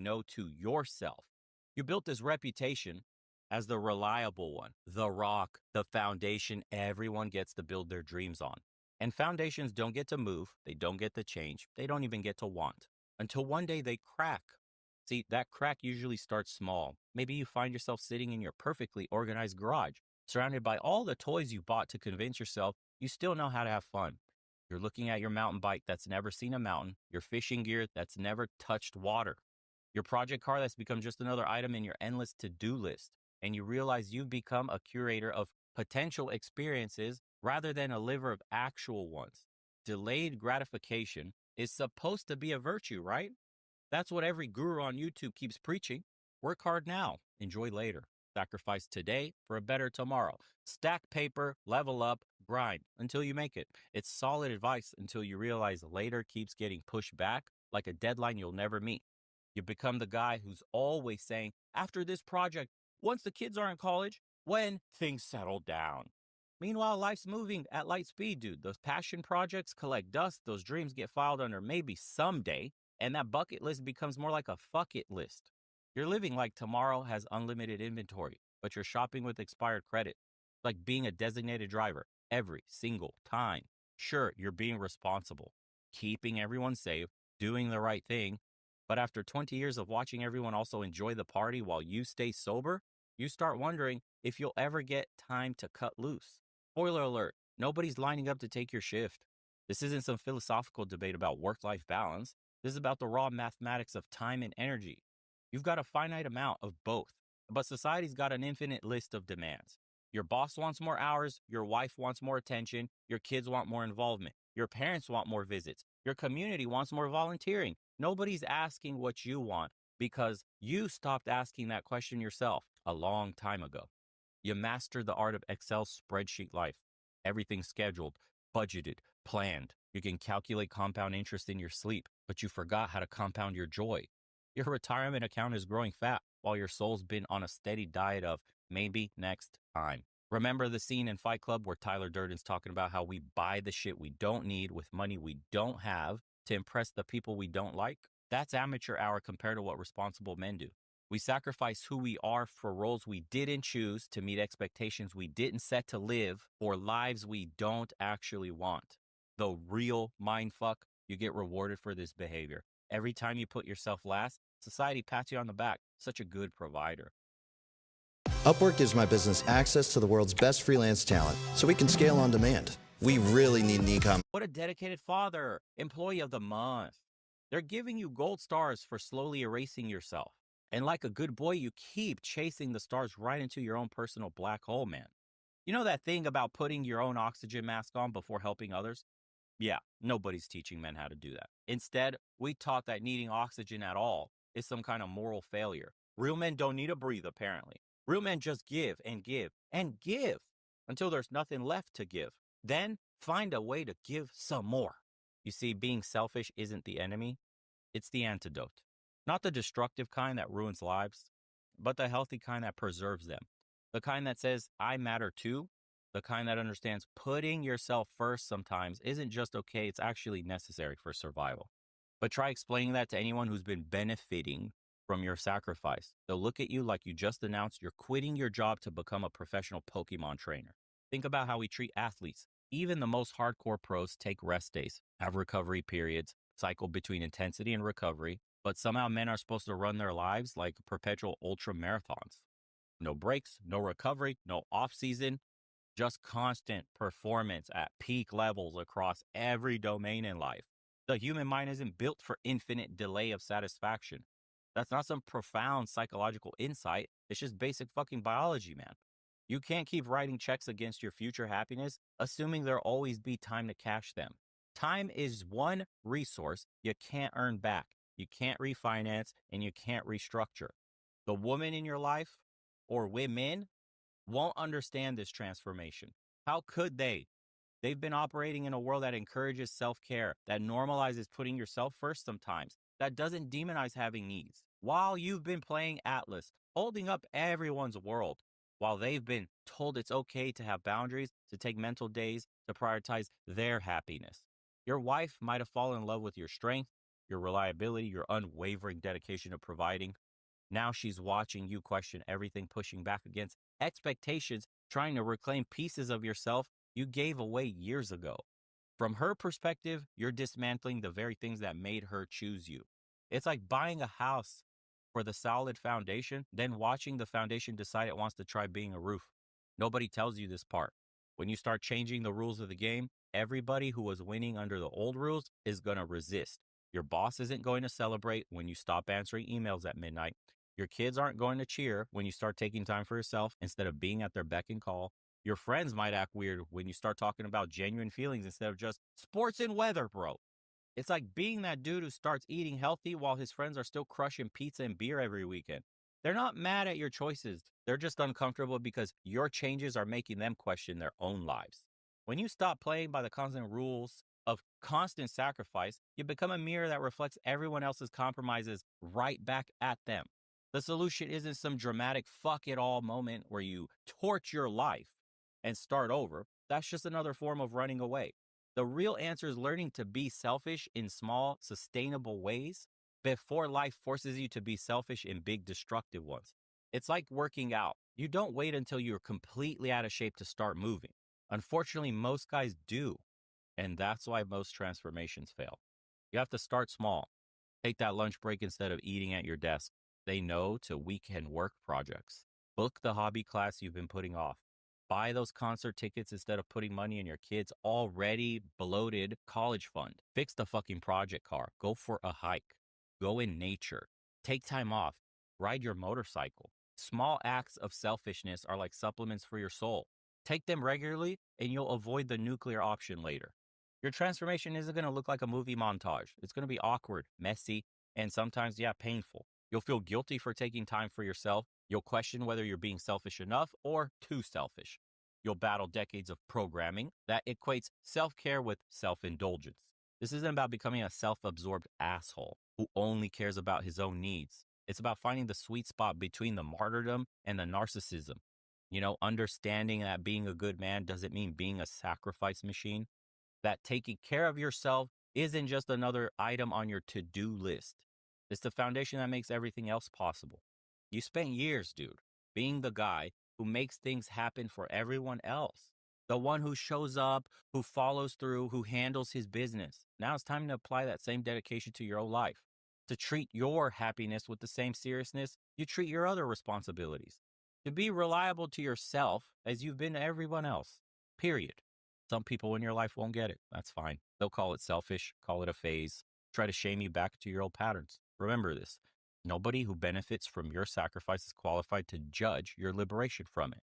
no to yourself. You built this reputation as the reliable one, the rock, the foundation everyone gets to build their dreams on. And foundations don't get to move, they don't get to change, they don't even get to want until one day they crack. See, that crack usually starts small. Maybe you find yourself sitting in your perfectly organized garage, surrounded by all the toys you bought to convince yourself you still know how to have fun. You're looking at your mountain bike that's never seen a mountain, your fishing gear that's never touched water, your project car that's become just another item in your endless to-do list, and you realize you've become a curator of potential experiences rather than a liver of actual ones. Delayed gratification is supposed to be a virtue, right? That's what every guru on YouTube keeps preaching. Work hard now, enjoy later. Sacrifice today for a better tomorrow. Stack paper, level up, grind until you make it. It's solid advice until you realize later keeps getting pushed back like a deadline you'll never meet. You become the guy who's always saying, after this project, once the kids are in college, when things settle down. Meanwhile, life's moving at light speed, dude. Those passion projects collect dust, those dreams get filed under maybe someday, and that bucket list becomes more like a fuck it list. You're living like tomorrow has unlimited inventory, but you're shopping with expired credit. Like being a designated driver every single time. Sure, you're being responsible, keeping everyone safe, doing the right thing. But after 20 years of watching everyone also enjoy the party while you stay sober, you start wondering if you'll ever get time to cut loose. Spoiler alert, nobody's lining up to take your shift. This isn't some philosophical debate about work-life balance. This is about the raw mathematics of time and energy. You've got a finite amount of both, but society's got an infinite list of demands. Your boss wants more hours, your wife wants more attention, your kids want more involvement, your parents want more visits, your community wants more volunteering. Nobody's asking what you want because you stopped asking that question yourself a long time ago. You mastered the art of Excel spreadsheet life. Everything's scheduled, budgeted, planned. You can calculate compound interest in your sleep, but you forgot how to compound your joy. Your retirement account is growing fat while your soul's been on a steady diet of maybe next time. Remember the scene in Fight Club where Tyler Durden's talking about how we buy the shit we don't need with money we don't have to impress the people we don't like? That's amateur hour compared to what responsible men do. We sacrifice who we are for roles we didn't choose to meet expectations we didn't set to live for lives we don't actually want. The real mindfuck, you get rewarded for this behavior. Every time you put yourself last, society pats you on the back. Such a good provider. Upwork gives my business access to the world's best freelance talent, so we can scale on demand. We really need an e-com. What a dedicated father, employee of the month. They're giving you gold stars for slowly erasing yourself. And like a good boy, you keep chasing the stars right into your own personal black hole, man. You know that thing about putting your own oxygen mask on before helping others? Yeah, nobody's teaching men how to do that. Instead, we taught that needing oxygen at all is some kind of moral failure. Real men don't need to breathe, apparently. Real men just give and give and give until there's nothing left to give. Then find a way to give some more. You see, being selfish isn't the enemy, it's the antidote. Not the destructive kind that ruins lives, but the healthy kind that preserves them. The kind that says, I matter too. The kind that understands putting yourself first sometimes isn't just okay, it's actually necessary for survival. But try explaining that to anyone who's been benefiting from your sacrifice. They'll look at you like you just announced you're quitting your job to become a professional Pokemon trainer. Think about how we treat athletes. Even the most hardcore pros take rest days, have recovery periods, cycle between intensity and recovery, but somehow men are supposed to run their lives like perpetual ultra marathons. No breaks, no recovery, no off season, just constant performance at peak levels across every domain in life. The human mind isn't built for infinite delay of satisfaction. That's not some profound psychological insight. It's just basic fucking biology, man. You can't keep writing checks against your future happiness, assuming there'll always be time to cash them. Time is one resource you can't earn back. You can't refinance and you can't restructure. The woman in your life or women won't understand this transformation. How could they? They've been operating in a world that encourages self-care, that normalizes putting yourself first sometimes, that doesn't demonize having needs. While you've been playing Atlas, holding up everyone's world, while they've been told it's okay to have boundaries, to take mental days, to prioritize their happiness. Your wife might have fallen in love with your strength, your reliability, your unwavering dedication to providing. Now she's watching you question everything, pushing back against expectations, trying to reclaim pieces of yourself you gave away years ago. From her perspective, you're dismantling the very things that made her choose you. It's like buying a house for the solid foundation, then watching the foundation decide it wants to try being a roof. Nobody tells you this part. When you start changing the rules of the game, everybody who was winning under the old rules is going to resist. Your boss isn't going to celebrate when you stop answering emails at midnight. Your kids aren't going to cheer when you start taking time for yourself instead of being at their beck and call. Your friends might act weird when you start talking about genuine feelings instead of just sports and weather, bro. It's like being that dude who starts eating healthy while his friends are still crushing pizza and beer every weekend. They're not mad at your choices. They're just uncomfortable because your changes are making them question their own lives. When you stop playing by the constant rules of constant sacrifice, you become a mirror that reflects everyone else's compromises right back at them. The solution isn't some dramatic fuck it all moment where you torch your life and start over. That's just another form of running away. The real answer is learning to be selfish in small, sustainable ways before life forces you to be selfish in big, destructive ones. It's like working out. You don't wait until you're completely out of shape to start moving. Unfortunately, most guys do. And that's why most transformations fail. You have to start small. Take that lunch break instead of eating at your desk. Say no to weekend work projects. Book the hobby class you've been putting off. Buy those concert tickets instead of putting money in your kid's already bloated college fund. Fix the fucking project car. Go for a hike. Go in nature. Take time off. Ride your motorcycle. Small acts of selfishness are like supplements for your soul. Take them regularly and you'll avoid the nuclear option later. Your transformation isn't going to look like a movie montage. It's going to be awkward, messy, and sometimes, painful. You'll feel guilty for taking time for yourself. You'll question whether you're being selfish enough or too selfish. You'll battle decades of programming that equates self-care with self-indulgence. This isn't about becoming a self-absorbed asshole who only cares about his own needs. It's about finding the sweet spot between the martyrdom and the narcissism. Understanding that being a good man doesn't mean being a sacrifice machine. That taking care of yourself isn't just another item on your to-do list. It's the foundation that makes everything else possible. You spent years, dude, being the guy who makes things happen for everyone else. The one who shows up, who follows through, who handles his business. Now it's time to apply that same dedication to your own life. To treat your happiness with the same seriousness you treat your other responsibilities. To be reliable to yourself as you've been to everyone else. Period. Some people in your life won't get it. That's fine. They'll call it selfish, call it a phase, try to shame you back to your old patterns. Remember this. Nobody who benefits from your sacrifice is qualified to judge your liberation from it.